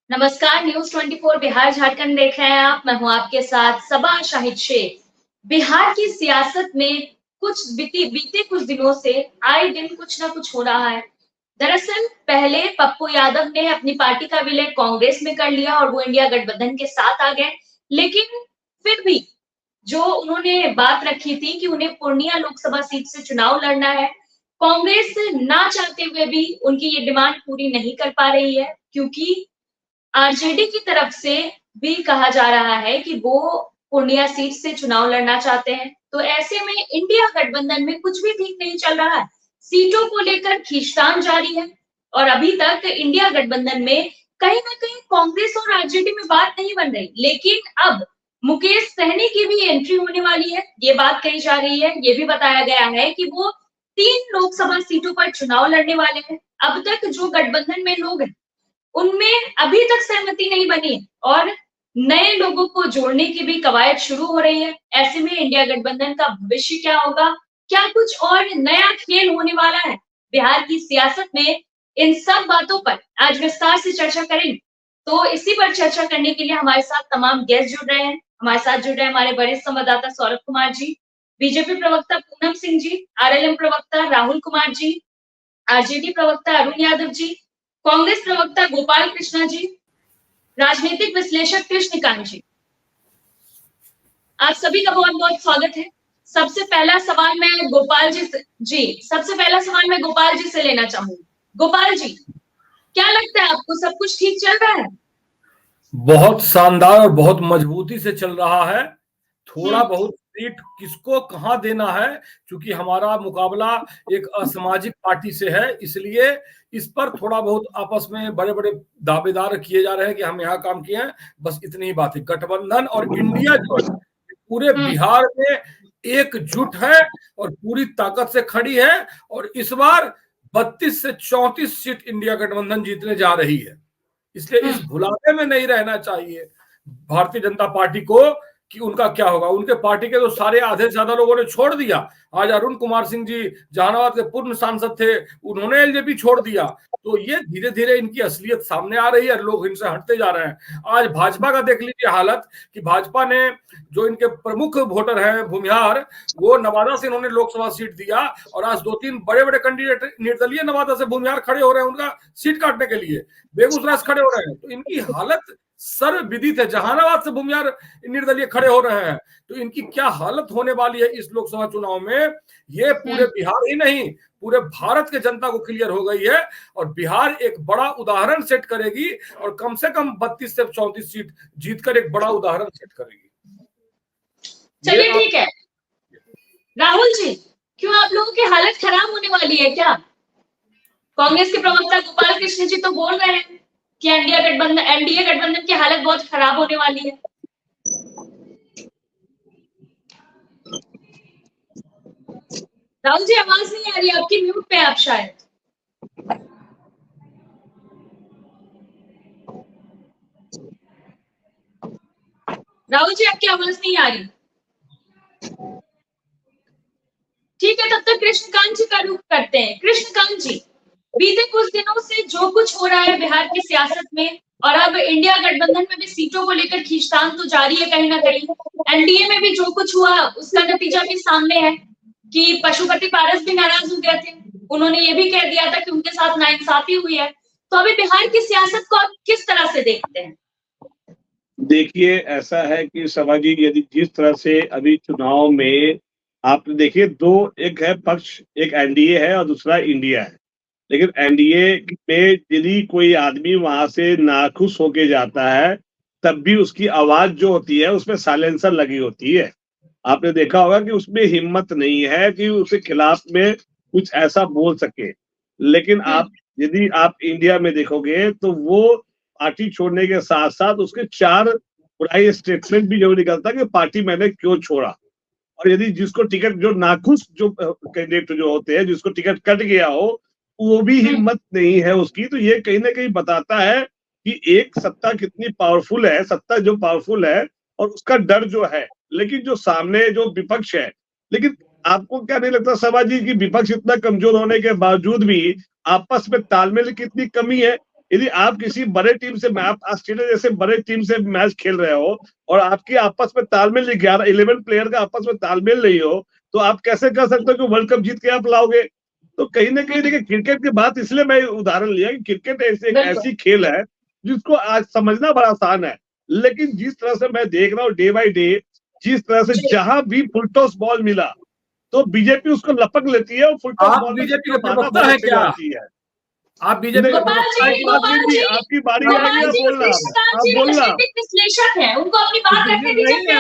नमस्कार। न्यूज 24 बिहार झारखंड देख रहे हैं आप। मैं हूं आपके साथ सबा शाहिद शेख। बिहार की सियासत में बीते कुछ दिनों से आए दिन कुछ ना कुछ हो रहा है। दरअसल पहले पप्पू यादव ने अपनी पार्टी का विलय कांग्रेस में कर लिया और वो इंडिया गठबंधन के साथ आ गए। लेकिन फिर भी जो उन्होंने बात रखी थी कि उन्हें पूर्णिया लोकसभा सीट से चुनाव लड़ना है, कांग्रेस ना चाहते हुए भी उनकी ये डिमांड पूरी नहीं कर पा रही है, क्योंकि आरजेडी की तरफ से भी कहा जा रहा है कि वो पूर्णिया सीट से चुनाव लड़ना चाहते हैं। तो ऐसे में इंडिया गठबंधन में कुछ भी ठीक नहीं चल रहा है। सीटों को लेकर खींचतान जारी है और अभी तक इंडिया गठबंधन में कहीं ना कहीं कांग्रेस और आरजेडी में बात नहीं बन रही। लेकिन अब मुकेश सहनी की भी एंट्री होने वाली है, ये बात कही जा रही है। ये भी बताया गया है कि वो 3 लोकसभा सीटों पर चुनाव लड़ने वाले हैं। अब तक जो गठबंधन में लोग हैं उनमें अभी तक सहमति नहीं बनी और नए लोगों को जोड़ने की भी कवायद शुरू हो रही है। ऐसे में इंडिया गठबंधन का भविष्य क्या होगा, क्या कुछ और नया खेल होने वाला है बिहार की सियासत में, इन सब बातों पर आज विस्तार से चर्चा करेंगे। तो इसी पर चर्चा करने के लिए हमारे साथ तमाम गेस्ट जुड़ रहे हैं। हमारे साथ जुड़ रहे हैं हमारे वरिष्ठ संवाददाता सौरभ कुमार जी, बीजेपी प्रवक्ता पूनम सिंह जी, आरएलएम प्रवक्ता राहुल कुमार जी, आरजेडी प्रवक्ता अरुण यादव जी, कांग्रेस प्रवक्ता गोपाल कृष्णा जी, राजनीतिक विश्लेषक कृष्णकांत जी। आप सभी का बहुत बहुत स्वागत है। सबसे पहला सवाल मैं गोपाल जी से लेना चाहूंगी। गोपाल जी, क्या लगता है आपको, सब कुछ ठीक चल रहा है? बहुत शानदार और बहुत मजबूती से चल रहा है। थोड़ा बहुत सीट किसको कहां देना है, क्योंकि हमारा मुकाबला एक असामाजिक पार्टी से है, इसलिए इस पर थोड़ा बहुत आपस में बड़े बड़े दावेदार किए जा रहे हैं कि हम यहाँ काम किए हैं। बस इतनी ही बात है। गठबंधन और इंडिया जो है पूरे बिहार में एकजुट है और पूरी ताकत से खड़ी है और इस बार 32 से 34 सीट इंडिया गठबंधन जीतने जा रही है। इसलिए इस भुलाने में नहीं रहना चाहिए भारतीय जनता पार्टी को कि उनका क्या होगा। उनके पार्टी के तो सारे आधे से ज्यादा लोगों ने छोड़ दिया। आज अरुण कुमार सिंह जी जहानाबाद के पूर्व सांसद थे, उन्होंने एलजेपी छोड़ दिया। तो ये धीरे धीरे इनकी असलियत सामने आ रही है, लोग इनसे हटते जा रहे हैं। आज भाजपा का देख लीजिए हालत कि भाजपा ने जो इनके प्रमुख वोटर हैं भूमिहार, वो नवादा से इन्होंने लोकसभा सीट दिया और आज 2-3 बड़े बड़े कैंडिडेट निर्दलीय नवादा से भूमिहार खड़े हो रहे हैं उनका सीट काटने के लिए, बेगूसराय से खड़े हो रहे हैं। तो इनकी हालत सर्वविदित है। जहानाबाद से भूमिहार निर्दलीय खड़े हो रहे हैं, तो इनकी क्या हालत होने वाली है इस लोकसभा चुनाव में, ये पूरे बिहार ही नहीं पूरे भारत के जनता को क्लियर हो गई है। और बिहार एक बड़ा उदाहरण सेट करेगी और कम से कम 32 से 34 सीट जीतकर एक बड़ा उदाहरण सेट करेगी। चलिए ठीक है। राहुल जी, क्यों आप लोगों की हालत खराब होने वाली है क्या? कांग्रेस के प्रवक्ता गोपाल कृष्ण जी तो बोल रहे हैं कि एनडीए गठबंधन की हालत बहुत खराब होने वाली है। राहुल जी, आवाज नहीं आ रही, आपकी म्यूट पे आप शायद। राहुल जी, आपकी आवाज नहीं आ रही। ठीक है, तब तक कृष्णकांत जी का रुख करते हैं। कृष्णकांत जी, बीते कुछ दिनों से जो कुछ हो रहा है बिहार की सियासत में, और अब इंडिया गठबंधन में भी सीटों को लेकर खींचतान तो जारी है कहीं ना कहीं। एनडीए में भी जो कुछ हुआ उसका नतीजा भी सामने है कि पशुपति पारस भी नाराज हो गए थे। उन्होंने ये भी कह दिया था कि उनके साथ नाइंसाफी हुई है। तो अभी बिहार की सियासत को आप किस तरह से देखते हैं? देखिए, ऐसा है कि समाजी यदि जिस तरह से अभी चुनाव में आप देखिए, एक है पक्ष, एक एनडीए है और दूसरा इंडिया है। लेकिन एनडीए में यदि कोई आदमी वहां से नाखुश होके जाता है, तब भी उसकी आवाज जो होती है उसमें साइलेंसर लगी होती है। आपने देखा होगा कि उसमें हिम्मत नहीं है कि उसके खिलाफ में कुछ ऐसा बोल सके। लेकिन यदि आप इंडिया में देखोगे तो वो पार्टी छोड़ने के साथ साथ उसके 4 बुराई स्टेटमेंट भी जो निकलता है कि पार्टी मैंने क्यों छोड़ा। और यदि जिसको टिकट, जो नाखुश जो कैंडिडेट जो होते हैं, जिसको टिकट कट गया हो, वो भी हिम्मत नहीं है उसकी। तो ये कहीं ना कहीं बताता है कि एक सत्ता कितनी पावरफुल है, सत्ता जो पावरफुल है और उसका डर जो है। लेकिन जो सामने जो विपक्ष है, लेकिन आपको क्या नहीं लगता समाजी की विपक्ष इतना कमजोर होने के बावजूद भी आपस में तालमेल की कितनी कमी है? यदि आप किसी बड़े टीम से, आप ऑस्ट्रेलिया जैसे बड़े टीम से मैच खेल रहे हो और आपकी आपस में तालमेल 11 प्लेयर का आपस में तालमेल नहीं हो, तो आप कैसे कह सकते हो कि वर्ल्ड कप जीत के आप लाओगे? तो कहीं ना कहीं देखिए, क्रिकेट की बात इसलिए मैं उदाहरण लिया कि क्रिकेट ऐसी खेल है जिसको आज समझना बड़ा आसान है, लेकिन जिस तरह से मैं देख रहा हूँ डे बाय डे, जिस तरह से जहां भी फुल टॉस बॉल मिला तो बीजेपी उसको लपक लेती है और फुल टॉस बॉल बीजेपी का प्रवक्ता है क्या? है। आप बीजेपी का प्रवक्ता है? आपकी बारी आएगी, आप बोलना, आप बोलना। विश्लेषक है, उनको अपनी बात रखने दीजिए।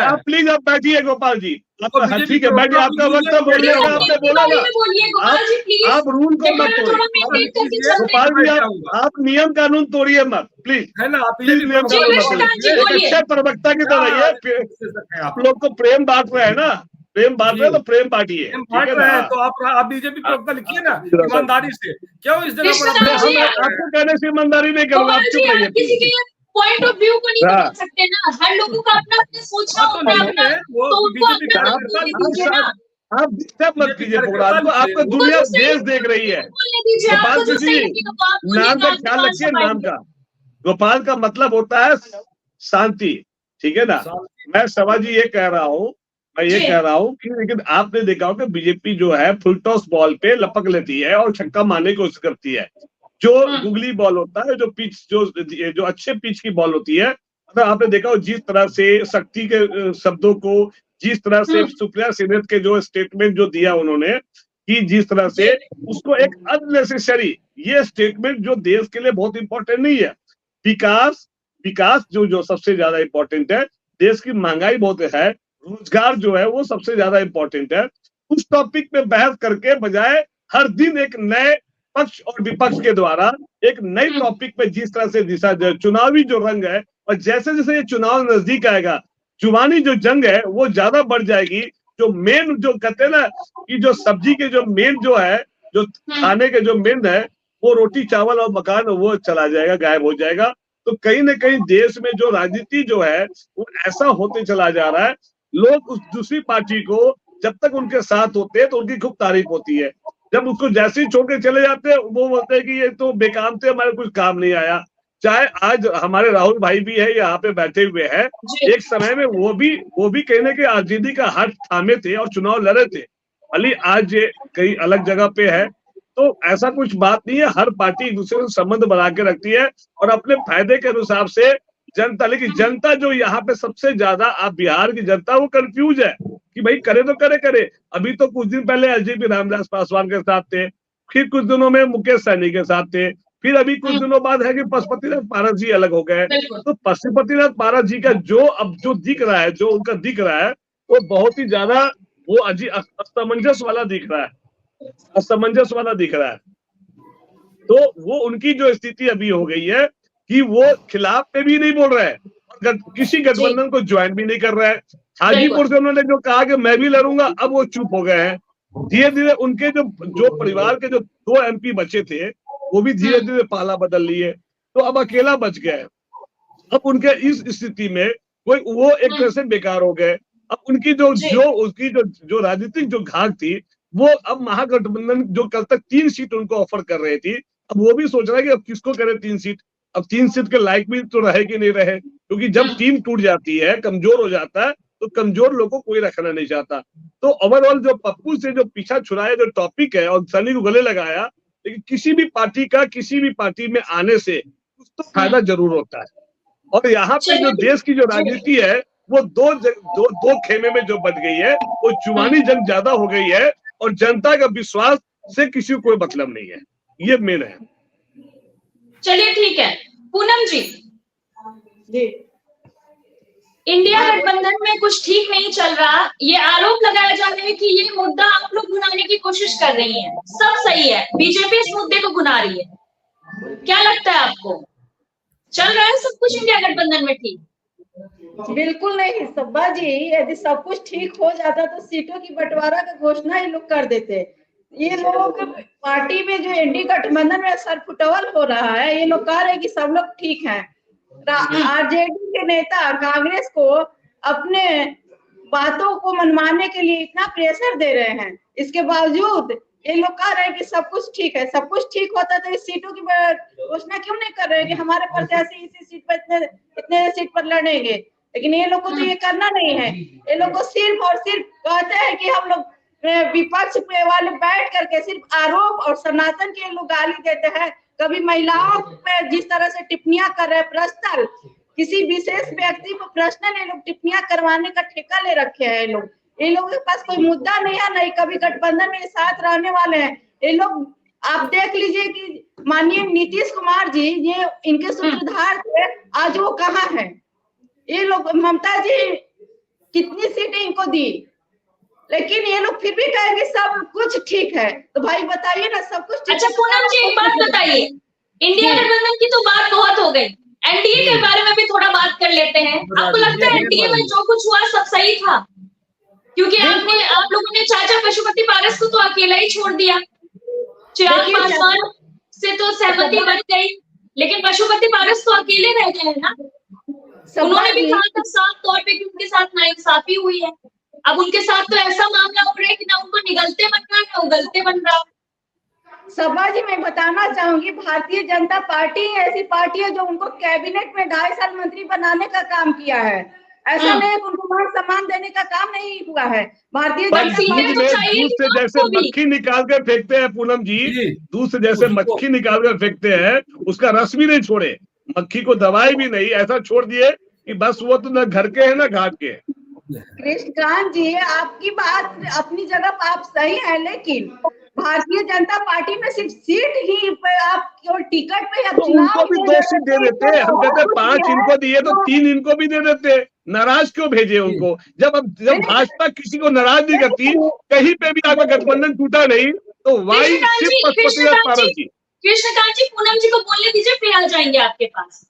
आप प्लीज आप बैठिए गोपाल जी, ठीक है बैठिए, आपका वक्त है बोलने का, आपने बोला ना, आप रूल को मत तोड़िए गोपाल जी, आप नियम कानून तोड़िए मत प्लीज, है ना? प्लीज नियम कानून मत तोड़िए। एक अच्छे प्रवक्ता की तरह ये आप लोग को प्रेम बांट रहे हैं ना, प्रेम बांट रहे हैं तो प्रेम बांटिए, बांट रहे हैं तो आप बीजेपी प्रवक्ता लिखिए ना ईमानदारी से। क्यों इस जगह पर आपको कहने से ईमानदारी नहीं करूंगा, आप चुप रहिए। किसी के पॉइंट ऑफ व्यू को नहीं बदल सकते ना, हर लोगों का अपना अपना सोचना होता है अपना, तो उनको अपना आप डिस्टर्ब मत कीजिए प्रोग्राम को, आपका दुनिया देश देख रही है। गोपाल जी नाम का ख्याल रखिए, नाम का गोपाल का मतलब होता है शांति, ठीक है ना? मैं सवाजी ये कह रहा हूँ, मैं ये कह रहा हूँ कि लेकिन आपने देखा हो कि बीजेपी जो है फुल टॉस बॉल पे लपक लेती है और छक्का मारने की कोशिश करती है। जो गुगली बॉल होता है, जो पिच जो अच्छे पिच की बॉल होती है, अगर आपने देखा हो जिस तरह से शक्ति के शब्दों को, जिस तरह से सुप्रिया सिन्हा के जो स्टेटमेंट जो दिया उन्होंने, कि जिस तरह से उसको एक अननेसेसरी, ये स्टेटमेंट जो देश के लिए बहुत इंपॉर्टेंट नहीं है। विकास जो सबसे ज्यादा इंपॉर्टेंट है, देश की महंगाई बहुत है, रोजगार जो है वो सबसे ज्यादा इंपॉर्टेंट है। उस टॉपिक पे बहस करके बजाय हर दिन एक नए पक्ष और विपक्ष के द्वारा एक नई टॉपिक पे जिस तरह से दिशा, चुनावी जो रंग है, और जैसे जैसे ये चुनाव नजदीक आएगा जुबानी जो जंग है वो ज्यादा बढ़ जाएगी। जो मेन जो कहते हैं ना कि जो सब्जी के जो मेन जो है, जो खाने के जो मेन है, वो रोटी चावल और मकान, वो चला जाएगा, गायब हो जाएगा। तो कहीं ना कहीं देश में जो राजनीति जो है वो ऐसा होते चला जा रहा है, लोग उस दूसरी पार्टी को जब तक उनके साथ होते हैं तो उनकी खूब तारीफ होती है, जब उसको जैसे ही छोड़ के चले जाते हैं वो बोलते हैं कि ये तो बेकाम थे, हमारे कुछ काम नहीं आया। चाहे आज हमारे राहुल भाई भी है यहाँ पे बैठे हुए हैं, एक समय में वो भी कहने के आजादी का हाथ थामे थे और चुनाव लड़े थे, भले आज ये कई अलग जगह पे है। तो ऐसा कुछ बात नहीं है, हर पार्टी एक दूसरे से संबंध बना के रखती है और अपने फायदे के अनुसार से जनता, लेकिन जनता जो यहाँ पे सबसे ज्यादा, आप बिहार की जनता वो कंफ्यूज है कि भाई करे तो करे। अभी तो कुछ दिन पहले एलजेपी रामविलास पासवान के साथ थे, फिर कुछ दिनों में मुकेश सहनी के साथ थे, फिर अभी कुछ दिनों बाद है कि पशुपतिनाथ पारस जी अलग हो गए। तो पशुपतिनाथ पारस जी का जो दिख रहा है, जो उनका दिख रहा है, वो बहुत ही ज्यादा वो असमंजस वाला दिख रहा है। तो वो उनकी जो स्थिति अभी हो गई है कि वो खिलाफ पे भी नहीं बोल रहे हैं, किसी गठबंधन को ज्वाइन भी नहीं कर रहे हैं। हाजीपुर से उन्होंने जो कहा कि मैं भी लड़ूंगा, अब वो चुप हो गए हैं। धीरे धीरे उनके जो परिवार के जो 2 MP बचे थे वो भी धीरे धीरे पाला बदल लिए, तो अब अकेला बच गए। अब उनके इस स्थिति में कोई वो एक तरह से बेकार हो गए। अब उनकी जो राजनीतिक जो घाट थी, वो अब महागठबंधन जो कल तक 3 सीट उनको ऑफर कर रही थी, अब वो भी सोच रहा है कि अब किसको करे 3 सीट। अब 3 सीट के लायक भी तो रहे कि नहीं रहे, क्योंकि जब टीम टूट जाती है, कमजोर हो जाता है, तो कमजोर लोगों को कोई रखना नहीं चाहता। तो ओवरऑल जो पप्पू से जो पीछा छुड़ाया जो टॉपिक है और सनी को गले लगाया, लेकिन किसी भी पार्टी में आने से कुछ तो फायदा जरूर होता है। और यहाँ पे जो देश की जो राजनीति है वो दो खेमे में जो बच गई है, वो जुबानी जंग ज्यादा हो गई है और जनता का विश्वास से किसी को कोई मतलब नहीं है, ये मेन है। चलिए ठीक है, पूनम जी, इंडिया गठबंधन में कुछ ठीक नहीं चल रहा, ये आरोप लगाया जा रहा है कि ये मुद्दा आप लोग भुनाने की कोशिश कर रही हैं। सब सही है, बीजेपी इस मुद्दे को भुना रही है, क्या लगता है आपको? चल रहा है सब कुछ इंडिया गठबंधन में ठीक? बिल्कुल नहीं सब्बा जी, यदि सब कुछ ठीक हो जाता तो सीटों की बंटवारा का घोषणा ही लोग कर देते। ये लोग पार्टी में जो इंडी गठबंधन में सरफुटवल हो रहा है, ये लोग कह रहे हैं कि सब लोग ठीक हैं। आरजेडी के नेता कांग्रेस को अपने बातों को मनवाने के लिए इतना प्रेशर दे रहे हैं, इसके बावजूद ये लोग कह रहे हैं कि सब कुछ ठीक है, सब कुछ ठीक होता तो इस सीटों की घोषणा क्यों नहीं कर रहे हैं कि हमारे प्रत्याशी इसी सीट पर इतने सीट पर लड़ेंगे। लेकिन ये लोग को तो ये करना नहीं है। ये लोग को सिर्फ और सिर्फ कहते हैं कि हम लोग विपक्ष पे वाले बैठ करके सिर्फ आरोप और सनातन के लोग गाली देते हैं। कभी महिलाओं पे जिस तरह से टिप्पणियां कर रहे हैं, पर्सनल किसी विशेष व्यक्ति को पर्सनल ये लोग टिप्पणियां करवाने का ठेका ले रखे हैं। ये लोगों के पास कोई मुद्दा नहीं है, नहीं कभी गठबंधन में साथ रहने वाले हैं ये लोग। आप देख लीजिए कि माननीय नीतीश कुमार जी, ये इनके सूत्रधार थे, आज वो कहाँ है। ये लोग ममता जी कितनी सीटें इनको दी, लेकिन ये लोग फिर भी कहेंगे सब कुछ ठीक है। तो भाई बताइए ना, सब कुछ ठीक। अच्छा पूनम जी एक बात बताइए, इंडिया गठबंधन की तो बात बहुत हो गई, एनडीए के बारे में भी थोड़ा बात कर लेते हैं। आपको लगता है एनडीए में जो कुछ हुआ सब सही था? क्योंकि आप लोगों ने चाचा पशुपति पारस को तो अकेला ही छोड़ दिया। चिराग पासवान से तो सहमति बन गई, लेकिन पशुपति पारस तो अकेले रह गए हैं ना। उन्होंने भी कहा था साफ तौर पे कि उनके साथ नाइंसाफी हुई है। अब उनके साथ तो ऐसा मामला हो रहा है कि ना उनको निगलते बन रहा है ना उगलते बन रहा है। सभा जी मैं बताना चाहूंगी, भारतीय जनता पार्टी ऐसी पार्टी है जो उनको कैबिनेट में 2.5 साल मंत्री बनाने का काम किया है। ऐसा नहीं है उनको मान सम्मान देने का काम नहीं हुआ है। भारतीय जनता पार्टी दूध से जैसे मक्खी निकाल कर फेंकते हैं पूनम जी, दूध से जैसे मक्खी निकाल कर फेंकते हैं, उसका रस भी नहीं छोड़े, मक्खी को दवाई भी नहीं, ऐसा छोड़ दिए कि बस वो तो न घर के है न घाट के। कृष्णकांत जी आपकी बात अपनी जगह पर आप सही है, लेकिन भारतीय जनता पार्टी में सिर्फ सीट ही पे आप केवल टिकट पे तो उनको भी 2 सीट दे देते। हम कहते 5 इनको दिए तो 3 इनको भी दे देते। नाराज क्यों भेजे उनको? जब भाजपा किसी को नाराज नहीं करती, कहीं पे भी आपका गठबंधन टूटा नहीं, तो वाई सिर्फ पशुपति पारस जी। कृष्णकांत जी पूनम जी को बोलने दीजिए, फिर आ जाएंगे आपके पास।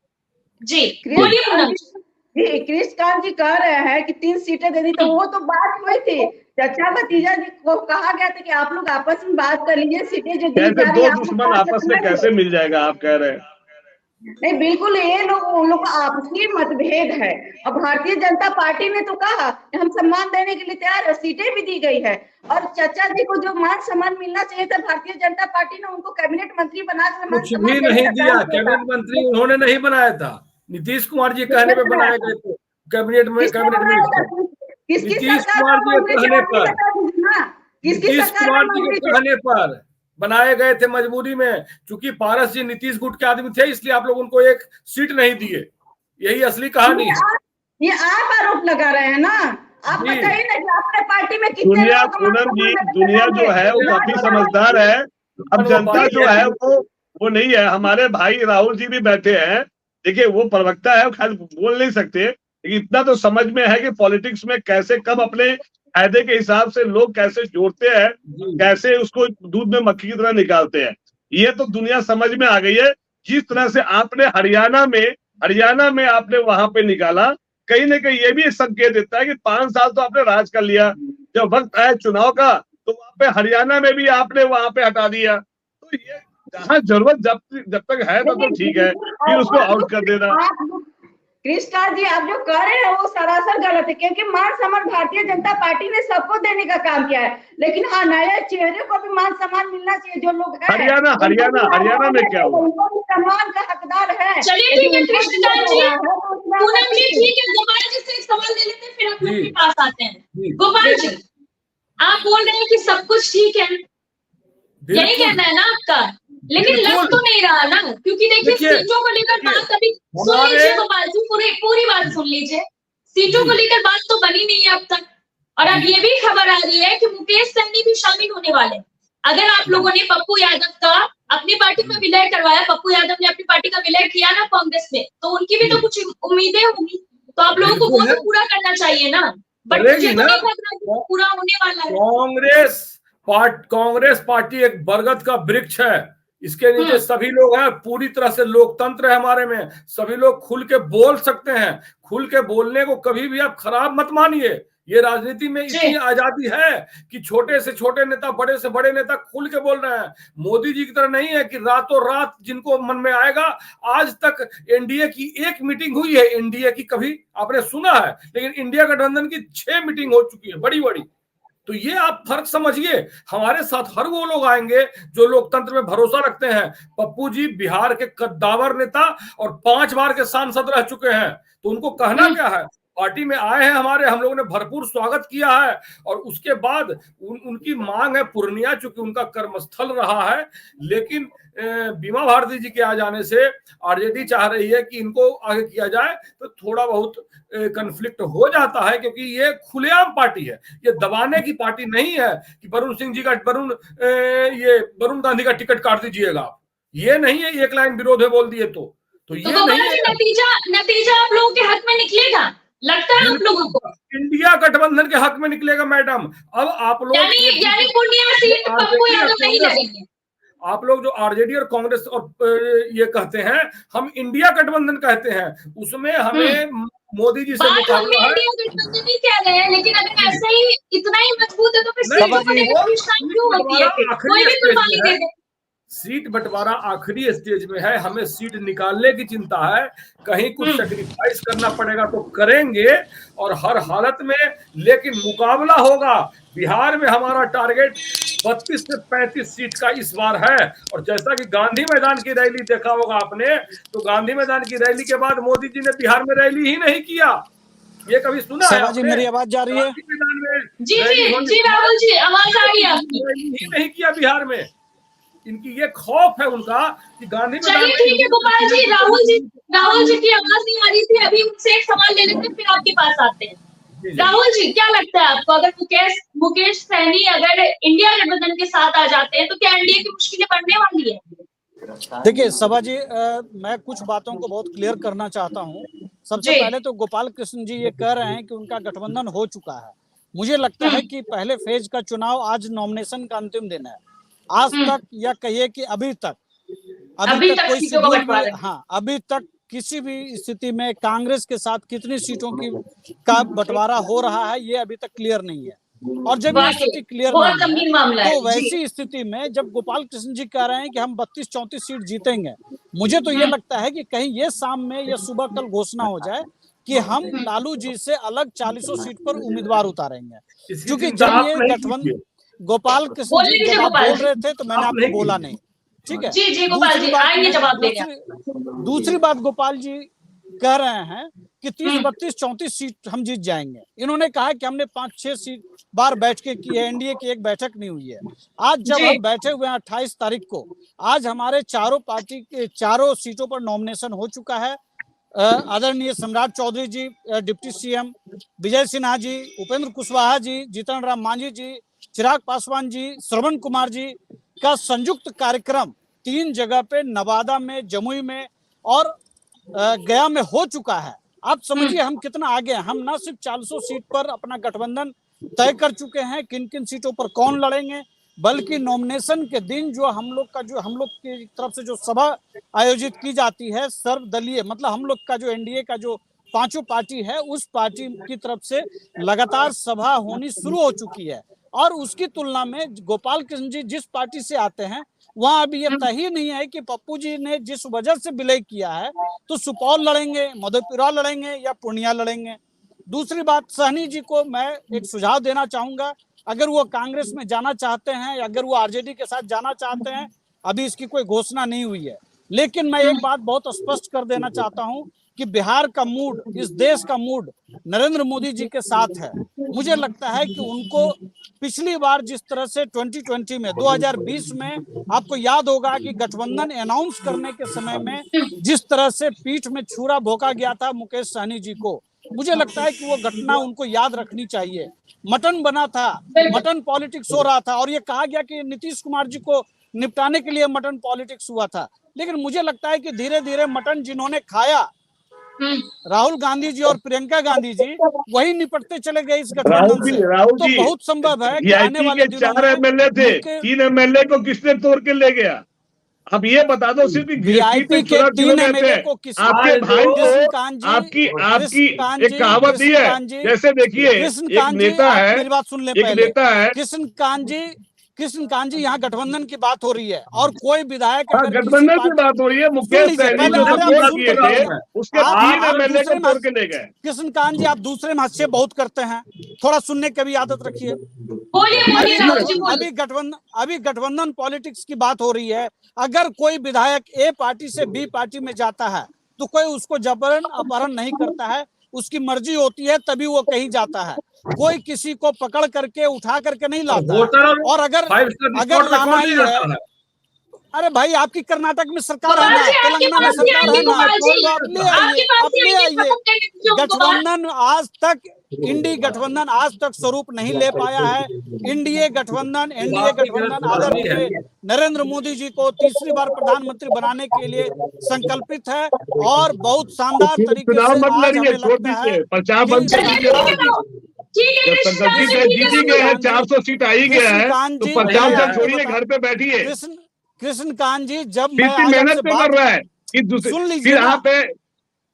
जी बोलिए पूनम जी। कृष्णकांत जी कह रहे हैं कि 3 सीटें दे दी, तो वो तो बात हुई थी। चाचा भतीजा जी को कहा गया था कि आप लोग आपस में बात कर लीजिए, सीटें जो दी जा रही है 2 दुश्मन आपस में कैसे मिल जाएगा आप कह रहे हैं? नहीं बिल्कुल, ये लोग उन लोग का आपसी मतभेद है। अब भारतीय जनता पार्टी ने तो कहा हम सम्मान देने के लिए तैयार है, सीटें भी दी गई है। और चाचा जी को जो मान सम्मान मिलना चाहिए था, भारतीय जनता पार्टी ने उनको कैबिनेट मंत्री बना के कुछ भी नहीं दिया। कैबिनेट मंत्री उन्होंने नहीं बनाया था, नीतीश कुमार जी कहने पे बनाए गए थे कैबिनेट में। कैबिनेट मिनिस्टर नीतीश कुमार जी के कहने पर, नीतीश कुमार जी के कहने पर बनाए गए थे मजबूरी में। चूंकि पारस जी नीतीश गुट के आदमी थे, इसलिए आप लोग उनको एक सीट नहीं दिए। यही असली कहानी है। ये आप आरोप लगा रहे हैं ना। आप बताइए ना कि अपने पार्टी में कितने लोग पूनम जी, दुनिया जो है वो काफी समझदार है। अब जनता जो है वो नहीं है। हमारे भाई राहुल जी भी बैठे हैं, देखिए वो प्रवक्ता है, खैर बोल नहीं सकते, लेकिन इतना तो समझ में है कि पॉलिटिक्स में कैसे कब अपने फायदे के हिसाब से लोग कैसे जोड़ते हैं, कैसे उसको दूध में मक्खी की तरह निकालते हैं। ये तो दुनिया समझ में आ गई है। जिस तरह से आपने हरियाणा में आपने वहां पे निकाला, कहीं ना कहीं ये भी संकेत देता है कि 5 साल तो आपने राज कर लिया, जब वक्त आया चुनाव का तो वहां पे हरियाणा में भी आपने वहां पे हटा दिया। तो ये जहाँ जरूरत जब तक है तब तो ठीक है, फिर उसको आउट कर देना। कृष्णकांत जी आप जो कर रहे हैं वो सरासर गलत है, क्योंकि मान सम्मान भारतीय जनता पार्टी ने सबको देने का काम किया है। लेकिन हाँ, नए चेहरे को भी मान सम्मान मिलना चाहिए। जो लोग हैं हरियाणा में क्या हुआ? उनको सम्मान का हकदार है। चलिए ठीक है कृष्णकांत जी, पूनम जी ठीक है, गोपाल जी से एक सवाल ले लेते हैं, फिर आप लोग के पास आते हैं। गोपाल जी आप बोल रहे हैं कि सब कुछ ठीक है, यही कहना है ना आपका, लेकिन लग तो नहीं रहा ना। क्योंकि देखिए सीटों को लेकर बात अभी सुन लीजिए गोपाल जी, पूरी बात सुन लीजिए। सीटों को लेकर बात तो बनी नहीं है अब तक, और अब ये भी खबर आ रही है कि मुकेश सहनी भी शामिल होने वाले। अगर आप लोगों ने पप्पू यादव का अपनी पार्टी में विलय करवाया, पप्पू यादव ने अपनी पार्टी का विलय किया ना कांग्रेस में, तो उनकी भी तो कुछ उम्मीदें होंगी, तो आप लोगों को वो तो पूरा करना चाहिए ना। बट मुझे तो नहीं लग रहा पूरा होने वाला है। कांग्रेस पार्टी एक बरगद का वृक्ष है, इसके नीचे सभी लोग हैं। पूरी तरह से लोकतंत्र है हमारे में, सभी लोग खुल के बोल सकते हैं। खुल के बोलने को कभी भी आप खराब मत मानिए। ये राजनीति में इतनी आजादी है कि छोटे से छोटे नेता, बड़े से बड़े नेता खुल के बोल रहे हैं। मोदी जी की तरह नहीं है कि रातों रात जिनको मन में आएगा। आज तक एनडीए की एक मीटिंग हुई है, एनडीए की कभी आपने सुना है? लेकिन इंडिया गठबंधन की 6 मीटिंग हो चुकी है, बड़ी बड़ी। तो ये आप फर्क समझिए। हमारे साथ हर वो लोग आएंगे जो लोकतंत्र में भरोसा रखते हैं। पप्पू जी बिहार के कद्दावर नेता और 5 बार के सांसद रह चुके हैं, तो उनको कहना क्या है। पार्टी में आए हैं हमारे, हम लोगों ने भरपूर स्वागत किया है। और उसके बाद उनकी मांग है पूर्णिया, चूंकि उनका कर्मस्थल रहा है। लेकिन बीमा भारती जी के आ जाने से आरजेडी चाह रही है कि इनको आगे किया जाए, तो थोड़ा बहुत कन्फ्लिक्ट हो जाता है, क्योंकि ये खुलेआम पार्टी है, ये दबाने की पार्टी नहीं है कि वरुण सिंह जी का वरुण गांधी का टिकट काट दीजिएगा आप। ये नहीं है एक लाइन विरोध है बोल दिए तो ये नहीं है। नतीजा आप लोगों के हक में निकलेगा, लगता है आप लोगों को? इंडिया गठबंधन के हक में निकलेगा मैडम। अब आप लोग यानी पूर्णिया सीट पप्पू यादव नहीं लड़ेंगे। आप लोग जो आरजेडी और कांग्रेस और ये कहते हैं, हम इंडिया गठबंधन कहते हैं, उसमें हमें मोदी जी से मुकाबला है। इंडिया गठबंधन नहीं कह रहे हैं, लेकिन अगर ऐसे ही इतना ही मजबूत है तो फिर सीटों को लेकर परेशानी क्यों होती है? कोई भी कुर्बानी दे दे। सीट बंटवारा आखिरी स्टेज में है, हमें सीट निकालने की चिंता है। कहीं कुछ सैक्रिफाइस करना पड़ेगा तो करेंगे, और हर हालत में, लेकिन मुकाबला होगा। बिहार में हमारा टारगेट 32 से 35 सीट का इस बार है। और जैसा कि गांधी मैदान की रैली देखा होगा आपने, तो गांधी मैदान की रैली के बाद मोदी जी ने बिहार में रैली ही नहीं किया। ये कभी सुना है आपने? मेरी आवाज जा रही है? जी राहुल जी, आवाज आ रही है आपकी। रैली ही नहीं किया बिहार में। इनकी ये खौफ है उनका कि गांधी मैदान। चलिए ठीक है गोपाल जी, राहुल जी की आवाज नहीं आ रही थी, अभी उनसे एक सवाल ले लेते हैं, फिर आपके पास आते हैं। राहुल जी, क्या लगता है आपको, अगर मुकेश सहनी अगर इंडिया गठबंधन के साथ आ जाते हैं तो क्या एनडीए की मुश्किलें बढ़ने वाली है? देखिए सभा जी, मैं कुछ बातों को बहुत क्लियर करना चाहता हूँ। सबसे पहले तो गोपाल कृष्ण जी ये कह रहे हैं कि उनका गठबंधन हो चुका है। मुझे लगता है कि पहले फेज का चुनाव, आज नॉमिनेशन का अंतिम दिन है। आज तक, या कहिए कि अभी तक कोई शेड्यूल में, हाँ, अभी तक किसी भी स्थिति में कांग्रेस के साथ कितनी सीटों का बंटवारा हो रहा है, ये अभी तक क्लियर नहीं है। और जब ये स्थिति क्लियर नहीं है, तो वैसी स्थिति में जब गोपाल कृष्ण जी कह रहे हैं कि हम 32-34 सीट जीतेंगे, मुझे तो ये लगता है कि कहीं ये शाम में या सुबह कल घोषणा हो जाए कि हम लालू जी से अलग 40 सीट पर उम्मीदवार उतारेंगे। क्योंकि जब ये गठबंधन, गोपाल कृष्ण जी जब आप बोल रहे थे तो मैंने आपको बोला नहीं, ठीक है? जी गोपाल जी, आएंगे जवाब देंगे। दूसरी बात गोपाल जी कह रहे हैं कि 30, 32, 34 सीट हम जीत जाएंगे। इन्होंने कहा कि हमने 5-6 सीट बार बैठ के की है, एनडीए की एक बैठक नहीं हुई है। आज जब हम बैठे हुए हैं 28 तारीख को, आज हमारे चारों पार्टी के चारों सीटों पर नॉमिनेशन हो चुका है। आदरणीय सम्राट चौधरी जी, डिप्टी सीएम विजय सिन्हा जी, उपेंद्र कुशवाहा जी, जीतन राम मांझी जी, चिराग पासवान जी, श्रवण कुमार जी का संयुक्त कार्यक्रम 3 जगह पे, नवादा में, जमुई में और गया में हो चुका है। आप समझिए हम कितना आगे हैं। हम ना सिर्फ 400 सीट पर अपना गठबंधन तय कर चुके हैं, किन किन सीटों पर कौन लड़ेंगे, बल्कि नॉमिनेशन के दिन जो हम लोग की तरफ से जो सभा आयोजित की जाती है सर्वदलीय, मतलब हम लोग का जो एनडीए का जो 5 पार्टी है, उस पार्टी की तरफ से लगातार सभा होनी शुरू हो चुकी है। और उसकी तुलना में गोपाल कृष्ण जी जिस पार्टी से आते हैं, वहां अभी ये तय ही नहीं है कि पप्पू जी ने जिस वजह से विलय किया है, तो सुपौल लड़ेंगे, मधेपुरा लड़ेंगे या पूर्णिया लड़ेंगे। दूसरी बात, सहनी जी को मैं एक सुझाव देना चाहूंगा, अगर वो कांग्रेस में जाना चाहते हैं, अगर वो आरजेडी के साथ जाना चाहते हैं, अभी इसकी कोई घोषणा नहीं हुई है, लेकिन मैं एक बात बहुत स्पष्ट कर देना चाहता हूं कि बिहार का मूड, इस देश का मूड नरेंद्र मोदी जी के साथ है। मुझे लगता है कि उनको पिछली बार जिस तरह से 2020 में, 2020 में आपको याद होगा कि गठबंधन अनाउंस करने के समय में जिस तरह से पीठ में छुरा भोंका गया था मुकेश सहनी जी को, मुझे लगता है कि वो घटना उनको याद रखनी चाहिए। मटन बना था, मटन पॉलिटिक्स हो रहा था, और ये कहा गया कि नीतीश कुमार जी को निपटाने के लिए मटन पॉलिटिक्स हुआ था। लेकिन मुझे लगता है कि धीरे धीरे मटन जिन्होंने खाया, राहुल गांधी जी और प्रियंका गांधी जी, वही निपटते चले गए इस गठबंधन से। तो बहुत संभव है कि आने वाले दिनों में 4 एमएलए थे, 3 एमएलए को किसने तोड़ के ले गया? अब ये बता दो, सिर्फ वीआईपी के 3 एमएलए को किसी आपके भाई को, आपकी एक कहावत ही है, जैसे देखिए एक नेता है, मेरी बात सुन ले पहले, नेता है कृष्णकांत जी यहाँ गठबंधन की बात हो रही है, और कोई विधायक गठबंधन की बात हो रही है, मुकेश सहनी जो सपोर्ट किए थे उसके 3 एमएलए को तोड़ के ले गए। कृष्णकांत जी, आप दूसरे में हास्य बहुत करते हैं, थोड़ा सुनने की भी आदत रखिए। बोलिए बोलिए राहुल जी बोलिए। अभी गठबंधन पॉलिटिक्स की बात हो रही है। अगर कोई विधायक ए पार्टी से बी पार्टी में जाता है तो कोई उसको जबरन अपहरण नहीं करता है, उसकी मर्जी होती है तभी वो कहीं जाता है। कोई किसी को पकड़ करके उठा करके नहीं लाता है। और अगर लाना ही है, अरे भाई आपकी कर्नाटक में सरकार है ना, तेलंगाना में सरकार है ना, तो आप ले आइए। गठबंधन आज तक, इंडी गठबंधन आज तक स्वरूप नहीं ले पाया है। एनडीए गठबंधन आदरणीय नरेंद्र मोदी जी को तीसरी बार प्रधानमंत्री बनाने के लिए संकल्पित है और बहुत शानदार तरीके से आज हमें लगता है जीतेंगे हैं। 400 सीट आई गया है तो 50 छोड़िए, घर पे बैठिए। कृष्णकांत जी, जब मेहनत पे कर रहा है कि दूसरे फिर यहाँ पे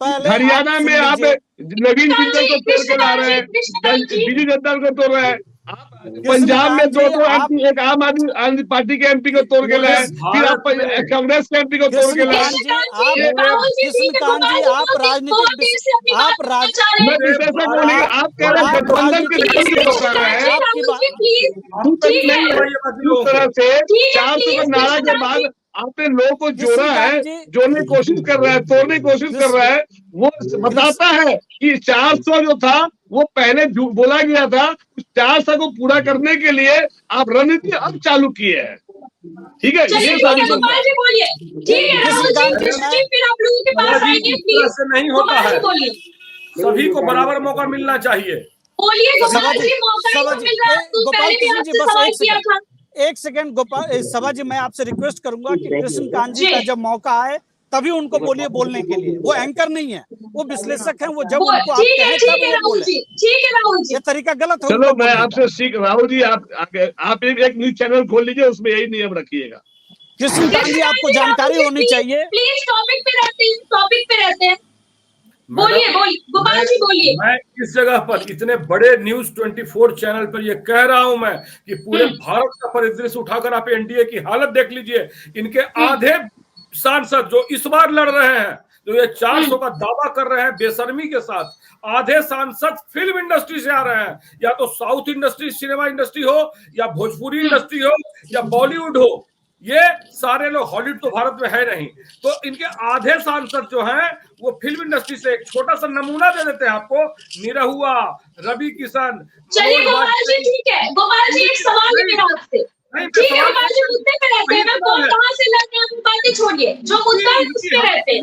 हरियाणा में आप नवीन जिंदल को तोड़ के ला रहे हैं, बीजू जनता को तोड़ रहे हैं। पंजाब में दो एक आम आदमी पार्टी के एमपी को तोड़ के लाए, फिर आप कांग्रेस के एमपी को तोड़ के लाए। कृष्णकांत जी, आप राजनीतिक, आप कह रहे हैं गठबंधन के तरह से 400 का नारा के बाद आपने लोगों को जोड़ा है, जोड़ने की कोशिश कर रहा है, तोड़ने की कोशिश कर रहा है। वो बताता है कि 400 जो था वो पहले बोला गया था, उस 400 को पूरा करने के लिए आप रणनीति अब चालू किए हैं। ठीक है, ये गोपाल जी बोलिए। ठीक है राहुल जी, फिर आप लोगों के पास आएंगे, प्लीज नहीं होता है, बोलिए। सभी को बराबर मौका मिलना चाहिए। बोलिए गोपाल जी, मौका मिल रहा है, तो पहले भी आपसे सवाल किया था। एक सेकंड गोपाल सभा जी, मैं आपसे रिक्वेस्ट करूंगा कि कृष्णकांत जी का जब मौका आए तभी उनको बोलिए बोलने के लिए। वो एंकर नहीं है, वो विश्लेषक हैं, वो जब उनको आप कहें तब वो बोले। ठीक है राहुल जी, ये तरीका गलत है। चलो मैं आपसे सीख, राहुल जी आप एक न्यूज चैनल खोल लीजिए, उसमें यही नियम रखिएगा। कृष्णकांत जी, आपको जानकारी होनी चाहिए। प्लीज टॉपिक पे रहते हैं। बोलिए गोपाल जी बोलिए। मैं इस जगह पर इतने बड़े न्यूज 24 चैनल पर ये कह रहा हूं मैं कि पूरे भारत का परिदृश्य उठाकर आप एनडीए की हालत देख लीजिए। इनके आधे सांसद जो इस बार लड़ रहे हैं, जो ये 400 का दावा कर रहे हैं बेशर्मी के साथ, आधे सांसद फिल्म इंडस्ट्री से आ रहे हैं। या तो साउथ इंडस्ट्री, सिनेमा इंडस्ट्री हो, या भोजपुरी इंडस्ट्री हो, या बॉलीवुड हो। ये सारे लोग, हॉलीवुड तो भारत में है नहीं, तो इनके आधे सांसद जो हैं वो फिल्म इंडस्ट्री से। एक छोटा सा नमूना दे देते हैं आपको, निरहुआ, रवि किशन। चलिए गोपाल जी, ठीक है गोपाल जी, एक सवाल है मेरा आपसे। ठीक है गोपाल जी, मुद्दे पे रहते हैं ना, कौन कहाँ से लड़ने, आप बातें छोड़िए, जो मुद्दा है उस पे रहते हैं।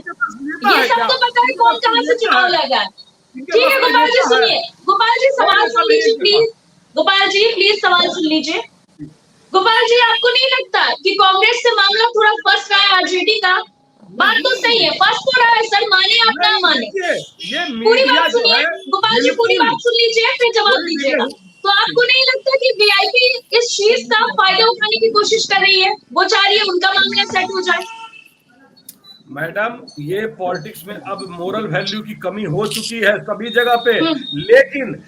ये सब तो पता है कौन कहाँ से चुनाव लगा। ठीक है गोपाल जी, सुनिए, गोपाल जी सवाल सुन लीजिए प्लीज। गोपाल जी प्लीज सवाल सुन लीजिए। गोपाल जी, आपको नहीं लगता कि कांग्रेस से मामला थोड़ा फंस रहा है आरजेडी का? बात तो सही है, फंस तो रहा है सर, माने आप ना माने। पूरी बात सुनिए गोपाल जी, पूरी बात सुन लीजिए फिर जवाब दीजिएगा। तो आपको नहीं लगता कि वीआईपी इस चीज का फायदा उठाने की कोशिश कर रही है? वो चाह रही है उनका मामला सेट हो जाए। मैडम, ये पॉलिटिक्स में अब मोरल वैल्यू की कमी हो चुकी है सभी जगह पे। लेकिन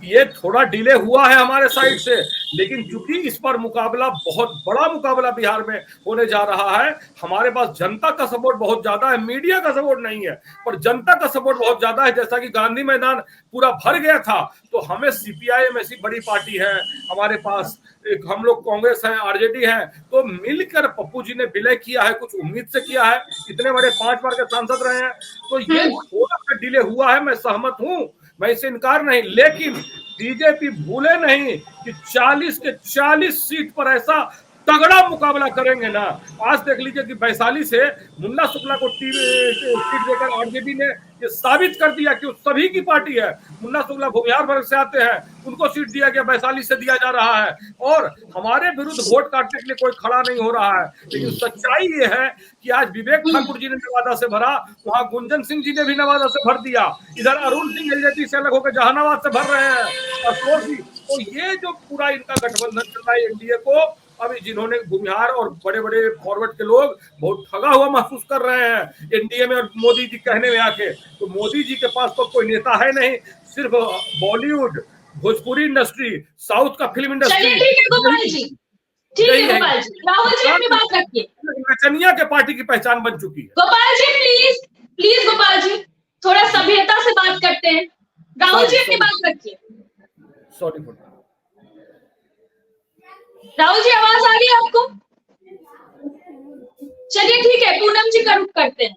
ये थोड़ा डिले हुआ है हमारे साइड से, लेकिन चूंकि इस पर मुकाबला, बहुत बड़ा मुकाबला बिहार में होने जा रहा है। हमारे पास जनता का सपोर्ट बहुत ज्यादा है, मीडिया का सपोर्ट नहीं है, पर जनता का सपोर्ट बहुत ज्यादा है। जैसा कि गांधी मैदान पूरा भर गया था, तो हमें सीपीआईएम ऐसी बड़ी पार्टी है हमारे पास, एक हम लोग कांग्रेस है, आरजेडी है, तो मिलकर पप्पू जी ने विलय किया है, कुछ उम्मीद से किया है। इतने बड़े 5 बार के सांसद रहे हैं, तो ये थोड़ा सा डिले हुआ है, मैं सहमत हूं, मैं इसे इनकार नहीं। लेकिन बीजेपी भूले नहीं कि 40 के 40 सीट पर ऐसा तगड़ा मुकाबला करेंगे ना। आज देख लीजिए कि वैशाली से मुन्ना शुक्ला को सीट देकर आरजेडी ने ये साबित कर दिया कि वो सभी की पार्टी है। मुन्ना शुक्ला भूमिहार वर्ग से आते हैं, उनको सीट दिया गया, वैशाली से दिया जा रहा है, और हमारे विरुद्ध वोट काटने के लिए कोई खड़ा नहीं हो रहा है। लेकिन सच्चाई ये है कि आज विवेक ठाकुर जी ने नवादा से भरा, वहां गुंजन सिंह जी ने भी नवादा से भर दिया, इधर अरुण सिंह एलजेपी से अलग होकर जहानाबाद से भर रहे हैं। तो ये जो पूरा इनका गठबंधन चल रहा है एनडीए को, अभी जिन्होंने भूमिहार और बड़े बड़े फॉरवर्ड के लोग बहुत ठगा हुआ महसूस कर रहे हैं एनडीए में और मोदी जी कहने में आके। तो मोदी जी के पास तो कोई नेता है नहीं, सिर्फ बॉलीवुड, भोजपुरी इंडस्ट्री, साउथ का फिल्म इंडस्ट्री। ठीक है गोपाल जी, ठीक है गोपाल जी, राहुल जी अपनी बात रखिए। नचनिया के पार्टी की पहचान बन चुकी है। गोपाल जी प्लीज प्लीज, गोपाल जी थोड़ा सभ्यता से बात करते हैं। राहुल जी अपनी बात रखिए। सॉरी फॉर राहुल जी आवाज आ रही है आपको? चलिए ठीक है, पूनम जी का रुख करते हैं।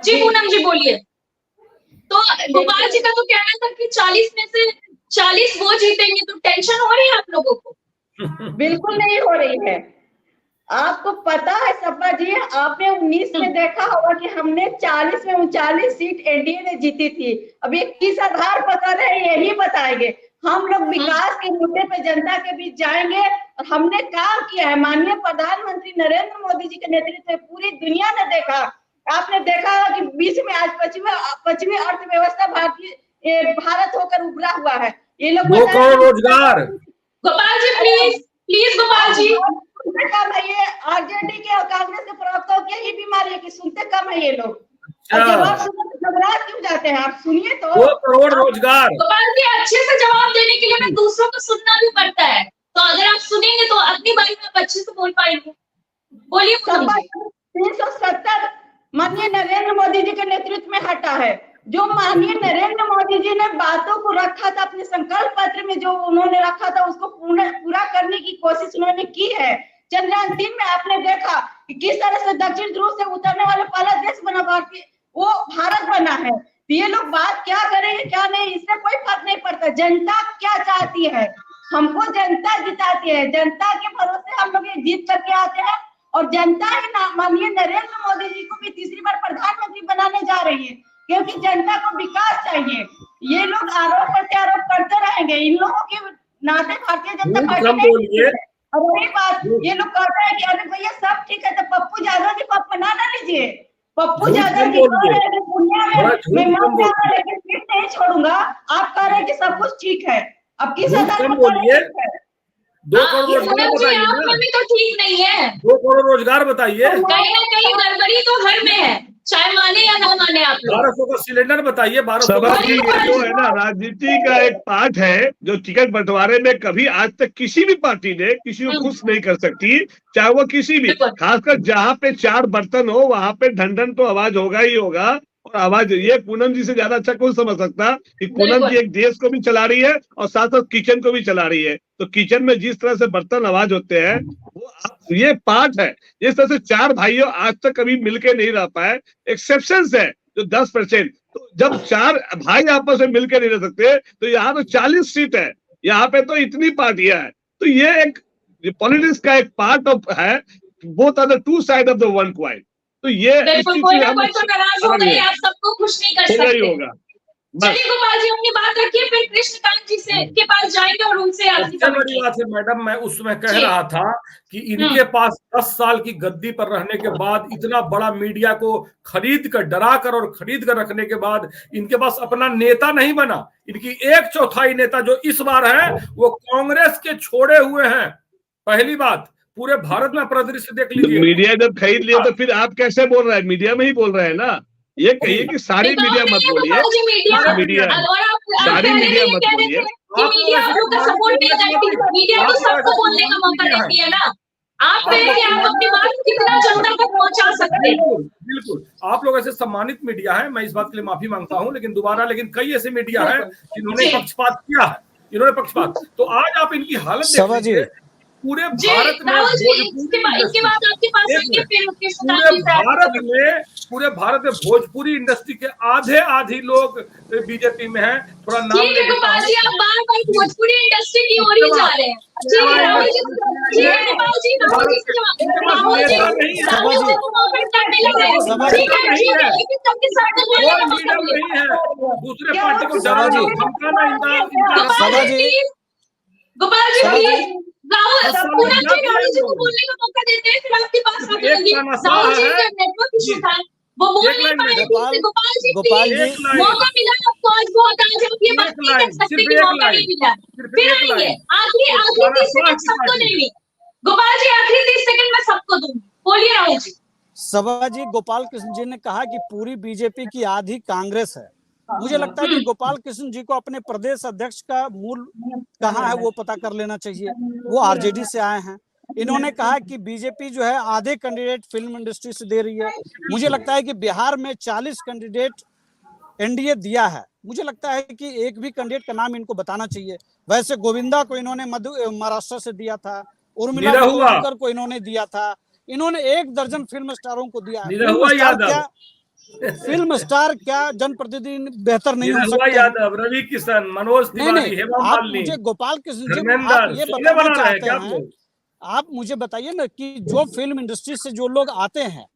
जी पूनम जी बोलिए। तो गोपाल जी का तो कहना था कि 40 में से 40 वो जीतेंगे, तो टेंशन हो रही है आप लोगों को? बिल्कुल नहीं हो रही है। आपको पता है सपा जी, आपने 19 में देखा होगा कि हमने 40 में 39 सीट एनडीए ने जीती थी। अब ये किस आधार पर कर रहे हैं यही बताएंगे। हम लोग विकास के मुद्दे पे जनता के बीच जाएंगे और हमने काम किया है। माननीय प्रधानमंत्री नरेंद्र मोदी जी के नेतृत्व में पूरी दुनिया ने देखा। आपने देखा कि बीच में आज पश्चिमी अर्थव्यवस्था भारत होकर उभरा हुआ है। ये लोग 2 करोड़ रोजगार। गोपाल जी प्लीज गोपाल जी। सुनते कम है ये आरजेडी के और कांग्रेस के प्रवक्ताओं की यही बीमारी है कि सुनते कम है ये लोग। और जवाब सुनने तो घबरा क्यों जाते हैं आप? सुनिए तो। 2 करोड़ रोजगार। गोपाल जी अच्छे से जवाब देने के लिए हमें दूसरों को सुनना भी पड़ता है, तो अगर आप सुनेंगे तो अपनी बारी में आप अच्छे से बोल पाएंगे। बोलिए। 370 माननीय नरेंद्र मोदी जी के नेतृत्व में हटा है। जो माननीय नरेंद्र मोदी जी ने बातों को रखा था अपने संकल्प पत्र में, जो उन्होंने रखा था उसको पूरा करने की कोशिश उन्होंने की है। चंद्रयान 3 में आपने देखा कि किस तरह से दक्षिण ध्रुव से उतरने वाला पहला देश बना भारतीय, वो भारत बना है। तो ये लोग बात क्या करेंगे क्या नहीं, इससे कोई फर्क नहीं पड़ता। जनता क्या चाहती है, हमको जनता जिताती है। जनता के भरोसे हम लोग ये जीत करके आते हैं और जनता ही माननीय नरेंद्र मोदी जी को भी तीसरी बार प्रधानमंत्री बनाने जा रही है, क्योंकि जनता को विकास चाहिए। ये लोग आरोप प्रत्यारोप करते रहेंगे। इन लोगों के नाते भारतीय जनता पार्टी और वही बात ये लोग कहते हैं कि अरे भैया सब ठीक है, तो पप्पू यादव जी को आप बना ना लीजिए। पप्पू यादव जी कह रहे हैं दुनिया में मैं मर जाऊंगा लेकिन सीट नहीं छोड़ूंगा। आप कह रहे हैं कि सब कुछ ठीक है। अब किस आधार पर बोलिए? 2 करोड़ रोजगार बताइए ना। भी तो ठीक नहीं है। 2 करोड़ रोजगार बताइए। कहीं ना कहीं गड़बड़ी तो हर में है, चाहे माने या ना माने आप लोग। 1200 का सिलेंडर बताइए। 1200 सभा जी, ये जो है ना राजनीति का एक पार्ट है, जो टिकट बंटवारे में कभी आज तक किसी भी पार्टी ने किसी को खुश नहीं कर सकती, चाहे वो किसी भी, खासकर जहाँ पे 4 बर्तन हो वहां पे ढंढन तो आवाज होगा ही होगा। और आवाज ये पूनम जी से ज्यादा अच्छा कौन समझ सकता कि पूनम जी एक देश को भी चला रही है और साथ साथ किचन को भी चला रही है। तो किचन में जिस तरह से बर्तन आवाज होते हैं वो ये पार्ट है। जिस तरह से 4 भाइयों आज तक कभी मिलके नहीं रह पाए, एक्सेप्शंस है जो 10%। तो जब 4 भाई आपस में मिलकर नहीं रह सकते, तो यहाँ तो 40 सीट है, यहाँ पे तो इतनी पार्टियां हैं। तो ये एक पॉलिटिक्स का एक पार्ट ऑफ है, both are the 2 side of the one coin. तो ये कोई ना कोई तो नाराज हो गए, आप सबको खुश नहीं कर सकते। होगा। चलिए गोपाल जी अपनी बात रखिए, फिर कृष्णकांत जी से के पास जाएंगे और उनसे सबसे बड़ी बात है मैडम, मैं उसमें कह रहा था कि इनके पास 10 साल की गद्दी पर रहने के बाद इतना बड़ा मीडिया को खरीद कर, डरा कर और खरीद कर रखने के बाद इनके पास अपना नेता नहीं बना। इनकी 1/4 नेता जो इस बार है वो कांग्रेस के छोड़े हुए हैं। पहली बात, पूरे भारत में परिदृश्य देख लीजिए। मीडिया जब खरीद लिया तो फिर आप कैसे बोल रहे हैं? मीडिया में ही बोल रहे हैं ना। ये कहिए कि सारी मीडिया मत बोलिए, मीडिया सारी मीडिया मत बोलिए। मीडिया आप लोग का सपोर्ट नहीं करती, मीडिया तो सबको बोलने का मौका देती है ना। आप कहें कि आप अपनी बात कितना जनता तक पहुंचा सकते हैं। बिल्कुल, आप लोग ऐसे सम्मानित मीडिया है, मैं इस बात के लिए माफी मांगता हूं, लेकिन दोबारा कई ऐसे मीडिया है जिन्होंने पक्षपात किया है। इन्होंने पक्षपात, तो आज आप इनकी हालत देख लीजिए। पूरे भारत में पूरे भारत में भोजपुरी इंडस्ट्री के आधे लोग बीजेपी में हैं। थोड़ा नाम गोपाल जी, आप बार-बार भोजपुरी इंडस्ट्री की ओर ही जा रहे हैं। दूसरे पार्टी को धमकाना गोपाल जी राहुल जी को बोलने का मौका देते हैं, फिर आपकी बात खत्म होगी। राहुल जी का नेटवर्क इशू था, वो बोल नहीं पाए। गोपाल जी मौका मिला आपको, आज बहुत आज आप ये बात नहीं कर सकते कि मौका नहीं मिला। फिर आएंगे आखिरी 30 सेकंड सबको देंगे। गोपाल जी आखिरी 30 सेकंड में सबको दूंगी, बोलिए राहुल जी। सभा जी, गोपाल कृष्ण जी ने कहा कि पूरी बीजेपी की आधी कांग्रेस है। मुझे लगता है कि गोपाल कृष्ण जी को अपने प्रदेश अध्यक्ष का मूल कहाँ है वो पता कर लेना चाहिए। वो आरजेडी से आए हैं। इन्होंने कहा कि बीजेपी जो है आधे कैंडिडेट फिल्म इंडस्ट्री से दे रही है। मुझे लगता है कि बिहार में 40 कैंडिडेट एनडीए दिया है। मुझे लगता है कि एक भी कैंडिडेट का नाम इनको बताना चाहिए। वैसे गोविंदा को इन्होंने महाराष्ट्र से दिया था, उर्मिला निरहुआ। मातोंडकर को इन्होंने दिया था, इन्होंने 1 दर्जन फिल्म स्टारों को दिया। निरहुआ यादव। फिल्म स्टार क्या जनप्रतिनिधि बेहतर नहीं हो निरहुआ सकते हैं? यादव, रवि किशन, मनोज नहीं तिवारी, नहीं, हेमा आप मालिनी, मुझे गोपाल कृष्ण जी, आप धर्मेंद्र, ये सोने बताना बना रहे हैं चाहते क्या आप हैं, लोग? आप मुझे बताइए ना कि जो फिल्म इंडस्ट्री से जो लोग आते हैं,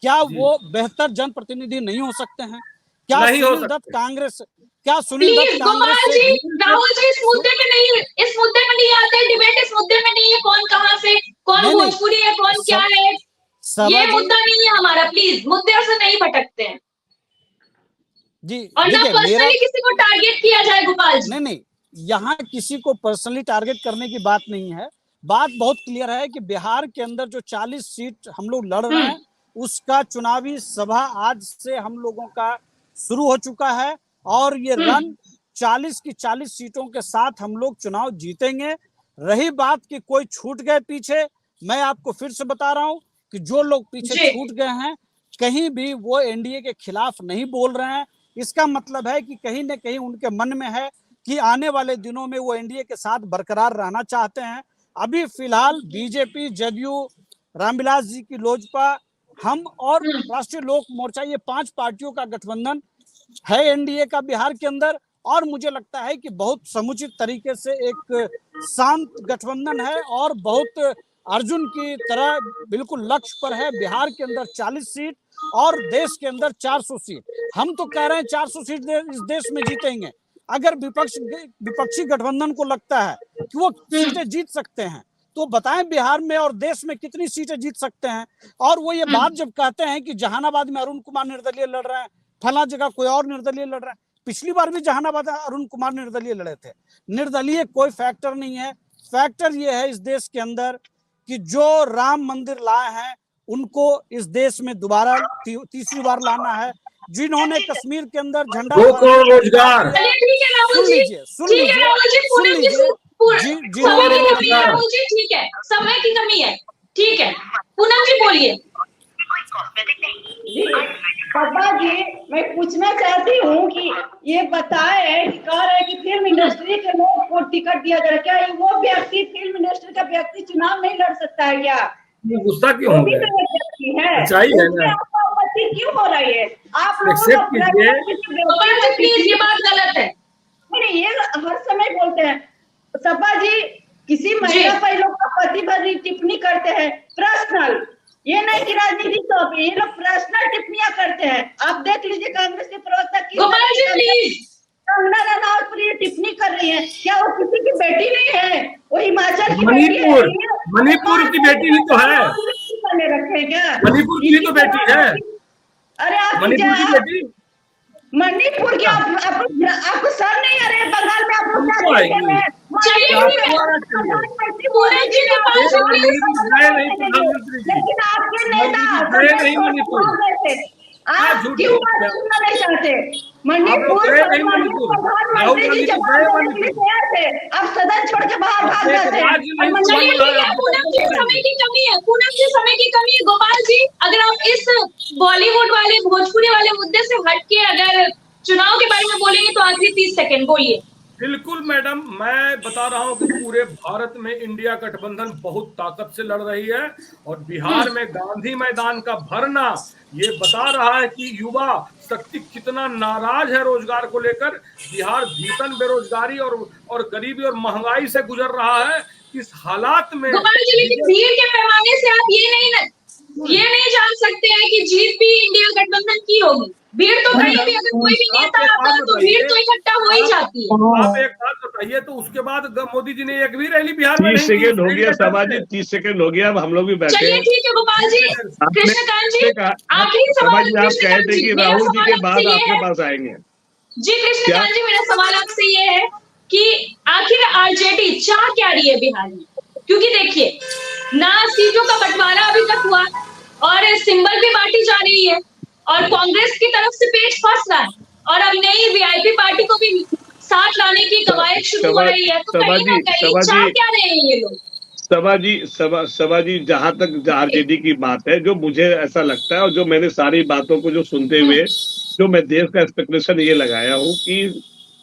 क्या जी। वो बेहतर जनप्रतिनिधि नहीं हो सकते हैं? क्या नहीं हो सुनील दत्त सकते। कांग्रेस, क्या सुनील प्लीज दत्त कांग्रेस गोपाल से जी, राहुल जी इस मुद्दे में नहीं, इस मुद्दे में नहीं आते, डिबेट इस मुद्दे में नहीं है, कौन कहाँ से, कौन नहीं, नहीं, भोजपुरी है, कौन क्या है, सभा ये जी, मुद्दा नहीं है हमारा। प्लीज मुद्दे से नहीं भटकते हैं जी और ना देखिए, मेरा पर्सनली किसी को टारगेट किया जाए गोपाल जी। नहीं नहीं, यहाँ किसी को पर्सनली टारगेट करने की बात नहीं है। बात बहुत क्लियर है कि बिहार के अंदर जो 40 सीट हम लोग लड़ रहे हैं, उसका चुनावी सभा आज से हम लोगों का शुरू हो चुका है और ये रन 40 की 40 सीटों के साथ हम लोग चुनाव जीतेंगे। रही बात कि कोई छूट गए पीछे, मैं आपको फिर से बता रहा हूं कि जो लोग पीछे जी। छूट गए हैं, कहीं भी वो एनडीए के खिलाफ नहीं बोल रहे हैं। इसका मतलब है कि कहीं न कहीं उनके मन में है कि आने वाले दिनों में वो एनडीए के साथ बरकरार रहना चाहते हैं। अभी फिलहाल बीजेपी, जदयू, रामविलास जी की लोजपा, हम और राष्ट्रीय लोक मोर्चा, ये 5 पार्टियों का गठबंधन है एनडीए का बिहार के अंदर, और मुझे लगता है कि बहुत समुचित तरीके से एक शांत गठबंधन है और बहुत अर्जुन की तरह बिल्कुल लक्ष्य पर है। बिहार के अंदर 40 सीट और देश के अंदर 400 सीट। हम तो कह रहे हैं 400 सीट इस देश में जीतेंगे। अगर विपक्षी गठबंधन को लगता है कि वो सीटें जीत सकते हैं, तो बताएं बिहार में और देश में कितनी सीटें जीत सकते हैं। और वो ये बात जब कहते हैं कि जहानाबाद में अरुण कुमार निर्दलीय लड़ रहे हैं, फला जगह कोई और निर्दलीय लड़ रहा है, पिछली बार भी जहानाबाद अरुण कुमार निर्दलीय लड़े थे। निर्दलीय कोई फैक्टर नहीं है। फैक्टर ये है इस देश के अंदर कि जो राम मंदिर लाए हैं, उनको इस देश में दोबारा तीसरी बार लाना है। जिन्होंने कश्मीर के अंदर झंडा 2 करोड़ रोजगार। चलिए ठीक है राहुल सुन जी, लीजिए, सुन ठीक है लीजिए, राहुल जी, सुन पूनम जी, लीजिए, समय की कमी है राहुल जी, ठीक है, समय की कमी है, ठीक है, पूनम जी बोलिए। जी पापा जी, मैं पूछना चाहती हूँ कि ये बताए कि कह रहे हैं कि फिल्म इंडस्ट्री के लोग को टिकट दिया जा रहा है, क्या वो व्यक्ति, फिल्म इंडस्ट्री का व्यक्ति चुनाव नहीं लड़ सकता है क्या? गुस्सा क्यों वो हो भी गए? तो एक व्यक्ति है, सच्चाई है उसमें ना। आपको आपत्ति क्यों हो रही है? आप लोगों एक्सेप्ट ने कीजिए। गोपाल जी प्लीज, ये बात गलत है। नहीं, ये हर समय बोलते हैं सपा जी, किसी महिला पर लोग प्रतिभा टिप्पणी करते हैं पर्सनल, ये नहीं कि राजनीति टॉपिक, ये लोग पर्सनल टिप्पणियां करते हैं। आप देख लीजिए कांग्रेस के प्रवक्ता की गोपाल जी प्लीज, कंगना रनौत पर ये टिप्पणी कर रही है। क्या वो किसी की बेटी नहीं है? वो हिमाचल की बेटी है। मणिपुर की बेटी ही तो है। करने रखे हैं क्या? मणिपुर की तो बेटी है। अरे आप मणिपुर की बेटी, मणिपुर की आपको सर नहीं आ रहे? बंगाल में आप लोग क्या हमको करते हैं? चलिए ठीक है, पूनम जी गोपाल जी प्लीज, गए नहीं प्रधानमंत्री जी, लेकिन आपके नेता गए नहीं मणिपुर। आप झूठ क्यों बोल रहे हैं। सुनना नहीं चाहते? आप मणिपुर लोग गए नहीं मणिपुर। राहुल प्रधानमंत्री जी गांधी जवाब गए देने के लिए मणिपुर। तैयार थे, आप सदन छोड़ के बाहर भाग एक जाते हैं। राज्य नहीं और चलिए बन रहा ठीक है। है, पूनम जी समय की कमी है, पूनम जी समय की कमी है। गोपाल जी, अगर आप इस बॉलीवुड वाले, भोजपुरी वाले मुद्दे से हट के अगर चुनाव के बारे में बोलेंगे तो आखिरी 30 सेकंड बोलिए। बिल्कुल मैडम, मैं बता रहा हूं कि पूरे भारत में इंडिया गठबंधन बहुत ताकत से लड़ रही है और बिहार में गांधी मैदान का भरना ये बता रहा है कि युवा शक्ति कितना नाराज है रोजगार को लेकर। बिहार भीषण बेरोजगारी और गरीबी और महंगाई से गुजर रहा है। इस हालात में गोपाल जी, लेकिन भीड़ के पैमाने से आप ये नहीं जान सकते हैं कि जीत भी इंडिया गठबंधन की होगी। भीड़ तो कहीं भी, अगर कोई भी नेता आता है तो भीड़ तो इकट्ठा हो ही जाती है। आप एक बात बताइए, तो उसके बाद मोदी जी ने एक भी रैली बिहार में 30 नहीं की। सेकेंड हो गया समाजी, 30 सेकेंड हो गया, अब हम लोग भी बैठे चलिए हैं। ठीक है गोपाल जी, कृष्णकांत जी, आखिरी सभा सवाल जी, आप कहे कृष्णकांत थे जी, कि मेरा राहुल जी सवाल के आपसे बाद ये आपके है पास आएंगे। जी, कृष्णकांत जी, मेरा सवाल आपसे ये है कि आखिर आरजेडी चाह क्या रही है बिहार में? क्योंकि देखिए, ना सीटों का बंटवारा अभी तक हुआ और सिंबल भी बांटी जा रही है और कांग्रेस की तरफ से पेच फंस रहा है और अब नई वीआईपी पार्टी को भी साथ लाने की कवायद शुरू हो रही है। तो कहीं ना कहीं चाह क्या रहे हैं ये लोग? सभा जी, जहां तक आरजेडी की बात है, जो मुझे ऐसा लगता है और जो मैंने सारी बातों को जो सुनते हुए जो मैं देश का एक्सपेक्टेशन ये लगाया हूँ कि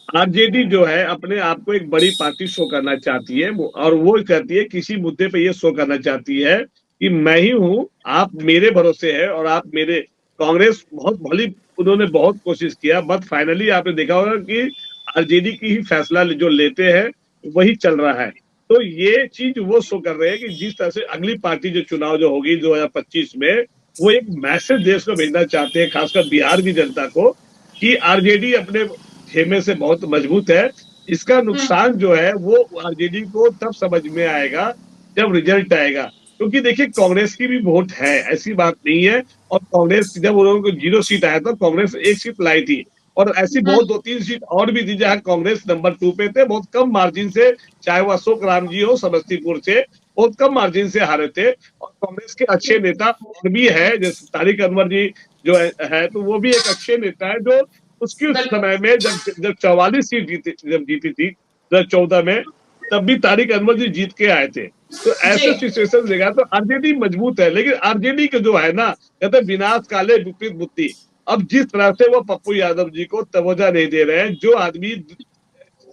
आरजेडी जो है अपने आप को एक बड़ी पार्टी शो करना चाहती है, और वो कहती है किसी मुद्दे पे ये शो करना चाहती है कि मैं ही हूं, आप मेरे भरोसे है और आप मेरे। कांग्रेस बहुत भली, उन्होंने बहुत कोशिश किया, बट फाइनली आपने देखा होगा कि आरजेडी की ही फैसला जो लेते हैं वही चल रहा है। तो ये चीज वो शो कर रहे हैं कि जिस तरह से अगली पार्टी जो चुनाव जो होगी 2025 में, वो एक मैसेज देश को भेजना चाहते हैं, खासकर बिहार की जनता को, कि आरजेडी अपने खेमे से बहुत मजबूत है। इसका नुकसान जो है वो आरजेडी को तब समझ में आएगा जब रिजल्ट आएगा, क्योंकि देखिए कांग्रेस की भी वोट है, ऐसी बात नहीं है। और कांग्रेस जब उन को 0 सीट आया था, कांग्रेस 1 सीट लाई थी, और ऐसी बहुत 2-3 सीट और भी थी जहां कांग्रेस नंबर 2 पे थे, बहुत कम मार्जिन से, चाहे वो अशोक राम जी हो समस्तीपुर से, बहुत कम मार्जिन से हारे थे। और कांग्रेस के अच्छे नेता और भी है, जैसे तारिक अनवर जी जो है, तो वो भी एक अच्छे नेता है, जो उसकी उस समय में जब 44 सीट जीती थी 2014 में, तब भी तारिक अनवर जी जीत के आए थे। तो ऐसे सिचुएशन देगा तो आरजेडी मजबूत है। लेकिन आरजेडी के जो है ना, कहते विनाश काले विपरीत बुद्धि, अब जिस तरह से वो पप्पू यादव जी को तवज्जो नहीं दे रहे हैं, जो आदमी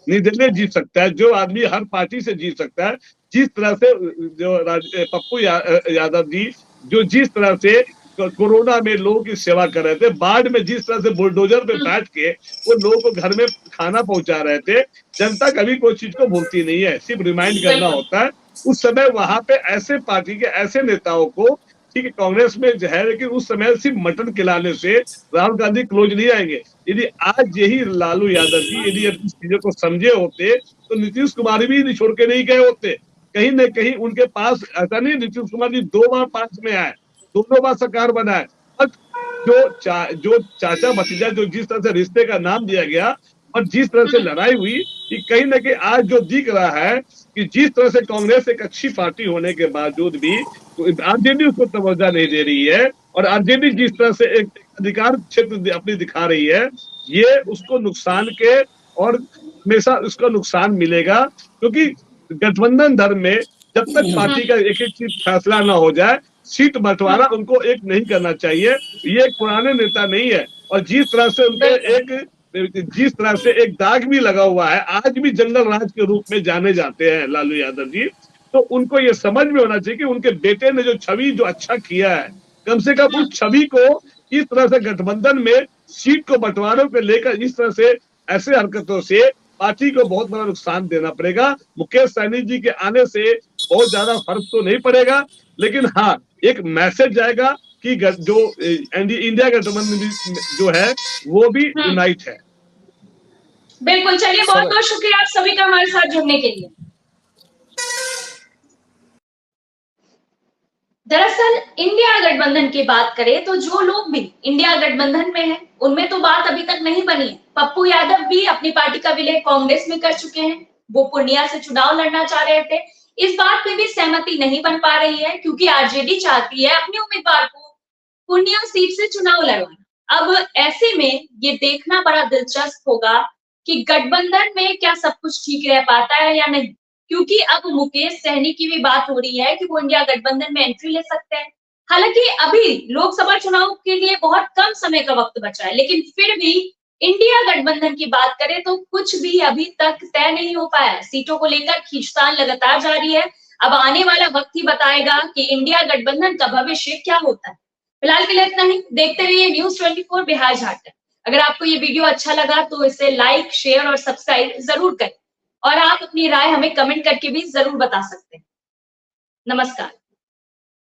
निर्दलीय जीत सकता है, जो आदमी हर पार्टी से जीत सकता है, जिस तरह से जो पप्पू यादव जी जो जिस तरह से कोरोना में लोगों की सेवा कर रहे थे, बाढ़ में जिस तरह से बुलडोजर पे बैठ के वो लोगों को घर में खाना पहुंचा रहे थे, जनता कभी कोई चीज को भूलती नहीं है, सिर्फ रिमाइंड करना होता है। उस समय वहां पे ऐसे पार्टी के ऐसे नेताओं को, ठीक है कांग्रेस में जो है, लेकिन उस समय सिर्फ मटन खिलाने से राहुल गांधी क्लोज नहीं आएंगे। यदि आज यही लालू यादव जी यदि इस चीजों को समझे होते तो नीतीश कुमार भी छोड़ के नहीं गए होते। कहीं न कहीं उनके पास ऐसा नहीं, नीतीश कुमार जी 2 बार 5 में आए, दोनों बार सरकार बनाए, और जो चाचा भतीजा जो जिस तरह से रिश्ते का नाम दिया गया और जिस तरह से लड़ाई हुई, कि कहीं ना कहीं आज जो दिख रहा है कि जिस तरह से कांग्रेस एक अच्छी पार्टी होने के बावजूद भी आरजेडी उसको तवज्जो नहीं दे रही है, और आरजेडी जिस तरह से एक अधिकार क्षेत्र अपनी दिखा रही है, ये उसको नुकसान के, और हमेशा उसको नुकसान मिलेगा। क्योंकि गठबंधन धर्म में जब तक पार्टी का एक चीज फैसला ना हो जाए, सीट बंटवारा उनको एक नहीं करना चाहिए। ये एक पुराने नेता नहीं है, और जिस तरह से उनके जिस तरह से एक दाग भी लगा हुआ है, आज भी जंगल राज के रूप में जाने जाते हैं लालू यादव जी। तो उनको ये समझ में होना चाहिए कि उनके बेटे ने जो छवि जो अच्छा किया है, कम से कम उस छवि को इस तरह से गठबंधन में सीट को बंटवारे पे लेकर इस तरह से ऐसे हरकतों से पार्टी को बहुत बड़ा नुकसान देना पड़ेगा। मुकेश सहनी जी के आने से बहुत ज्यादा फर्क तो नहीं पड़ेगा, लेकिन हाँ एक मैसेज जाएगा कि जो इंडिया गठबंधन जो है वो भी यूनाइट है। बिल्कुल, चलिए बहुत बहुत शुक्रिया आप सभी का हमारे साथ जुड़ने के लिए। दरअसल इंडिया गठबंधन की बात करें तो जो लोग भी इंडिया गठबंधन में हैं, उनमें तो बात अभी तक नहीं बनी है। पप्पू यादव भी अपनी पार्टी का विलय कांग्रेस में कर चुके हैं, वो पूर्णिया से चुनाव लड़ना चाह रहे थे। इस बात में भी सहमति नहीं बन पा रही है, क्योंकि आरजेडी चाहती है अपने उम्मीदवार को पूर्णिया सीट से चुनाव लड़वाना। अब ऐसे में ये देखना बड़ा दिलचस्प होगा कि गठबंधन में क्या सब कुछ ठीक रह पाता है या नहीं, क्योंकि अब मुकेश सहनी की भी बात हो रही है कि वो इंडिया गठबंधन में एंट्री ले सकते हैं। हालांकि अभी लोकसभा चुनाव के लिए बहुत कम समय का वक्त बचा है, लेकिन फिर भी इंडिया गठबंधन की बात करें तो कुछ भी अभी तक तय नहीं हो पाया। सीटों को लेकर खींचतान लगातार जारी है। अब आने वाला वक्त ही बताएगा कि इंडिया गठबंधन का भविष्य क्या होता है। फिलहाल के लिए इतना ही। देखते रहिए न्यूज़ 24 बिहार झारखंड। अगर आपको ये वीडियो अच्छा लगा तो इसे लाइक, शेयर और सब्सक्राइब जरूर करें, और आप अपनी राय हमें कमेंट करके भी जरूर बता सकते हैं। नमस्कार।